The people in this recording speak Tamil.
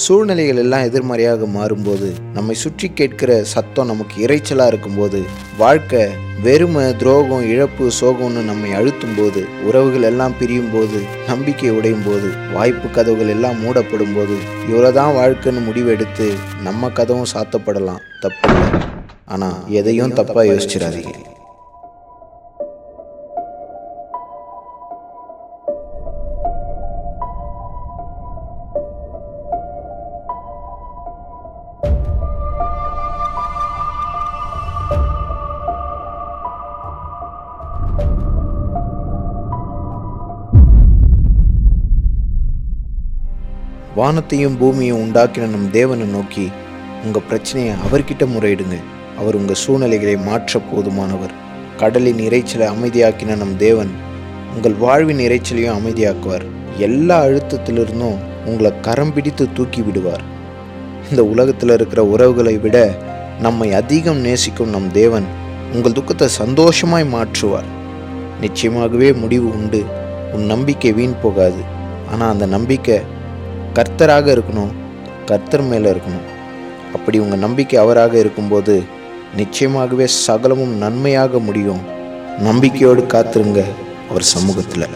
சூழ்நிலைகள் எல்லாம் எதிர்மறையாக மாறும்போது, நம்மை சுற்றி கேட்கிற சத்தம் நமக்கு இறைச்சலாக இருக்கும்போது, வாழ்க்கை வெறுமை, துரோகம், இழப்பு, சோகம்னு நம்மை அழுத்தும் போது, உறவுகள் எல்லாம் பிரியும் போது, நம்பிக்கை உடையும் போது, வாய்ப்பு கதவுகள் எல்லாம் மூடப்படும் போது, இவ்வளோதான் வாழ்க்கைன்னு முடிவெடுத்து நம்ம கதவும் சாத்தப்படலாம், தப்பில்லை. ஆனால் எதையும் தப்பாக யோசிச்சிடாதீங்க. வானத்தையும் பூமியும் உண்டாக்கின நம் தேவனை நோக்கி உங்கள் பிரச்சனையை அவர்கிட்ட முறையிடுங்க. அவர் உங்கள் சூழ்நிலைகளை மாற்ற போதுமானவர். கடலின் இறைச்சலை அமைதியாக்கின நம் தேவன் உங்கள் வாழ்வின் இறைச்சலையும் அமைதியாக்குவார். எல்லா அழுத்தத்திலிருந்தும் உங்களை கரம் பிடித்து தூக்கி விடுவார். இந்த உலகத்தில் இருக்கிற உறவுகளை விட நம்மை அதிகம் நேசிக்கும் நம் தேவன் உங்கள் துக்கத்தை சந்தோஷமாய் மாற்றுவார். நிச்சயமாகவே முடிவு உண்டு. உன் நம்பிக்கை வீண் போகாது. ஆனால் அந்த நம்பிக்கை கர்த்தராக இருக்கணும், கர்த்தர் மேலே இருக்கணும். அப்படி உங்கள் நம்பிக்கை அவராக இருக்கும்போது நிச்சயமாகவே சகலமும் நன்மையாக முடியும். நம்பிக்கையோடு காத்திருங்க அவர் சமூகத்தில்.